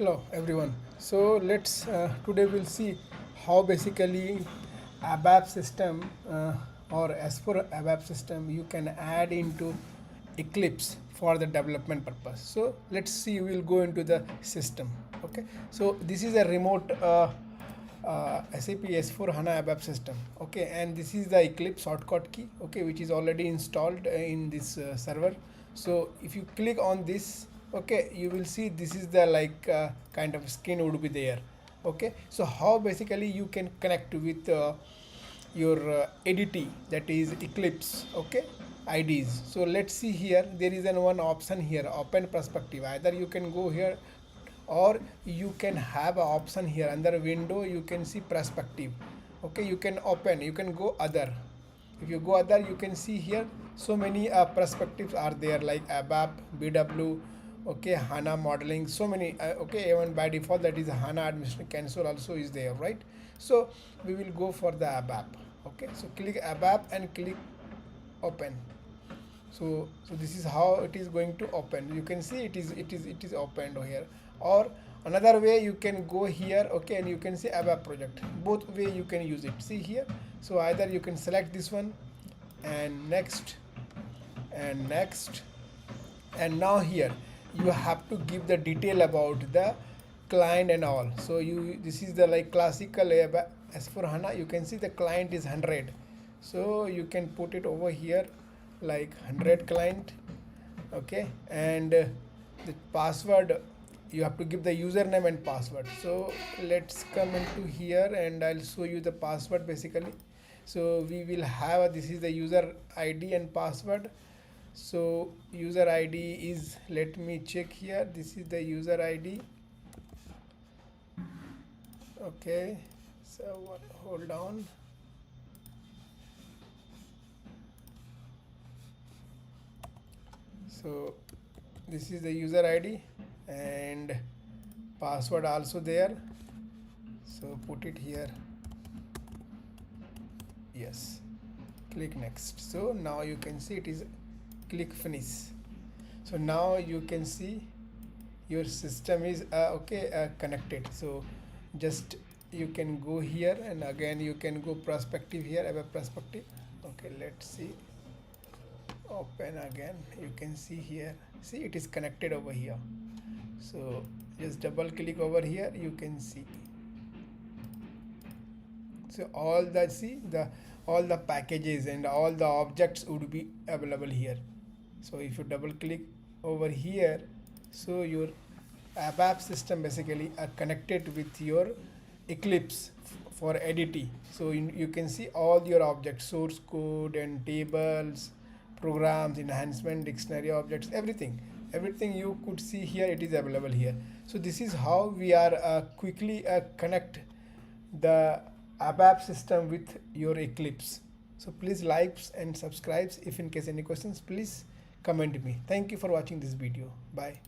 Hello everyone. So let's today we'll see how basically ABAP system or as for ABAP system you can add into Eclipse for the development purpose. So let's see, we'll go into the system. Okay. So this is a remote SAP S4HANA ABAP system. Okay, and this is the Eclipse shortcut key. Okay, which is already installed in this server. So if you click on this, okay, you will see this is the kind of screen would be there. Okay, so how basically you can connect with your ADT, that is Eclipse. Okay, IDs. So let's see here, there is one option here, open perspective. Either you can go here or you can have an option here under window, you can see perspective. Okay, you can open, you can go other. If you go other, you can see here so many perspectives are there, like ABAP, BW, okay, HANA modeling, so many. Okay, even by default that is HANA administration console also is there, right? So we will go for the ABAP. Okay, so click ABAP and click open. So this is how it is going to open. You can see it is opened here. Or another way, you can go here, okay, and you can see ABAP project. Both way you can use it. See here. So either you can select this one and next and next, and now here you have to give the detail about the client and all. So this is the classical S4HANA. You can see the client is 100, so you can put it over here like 100 client. Okay, and the password, you have to give the username and password. So let's come into here and I'll show you the password basically. So we will have, this is the user ID and password. So user ID is, let me check here, this is the user ID. Okay, so hold on. So this is the user ID and password also there. So put it here. Yes, click next. So now you can see it is, click finish. So now you can see your system is connected. So just you can go here and again you can go perspective here, have a perspective. Okay, let's see, open again. You can see here, see it is connected over here. So just double click over here, you can see. So all the packages and all the objects would be available here. So if you double click over here, so your ABAP system basically are connected with your Eclipse for ADT. So you can see all your objects, source code and tables, programs, enhancement, dictionary objects, everything you could see here, it is available here. So this is how we are quickly connect the ABAP system with your Eclipse. So please like and subscribe. If in case any questions, please comment me. Thank you for watching this video. Bye.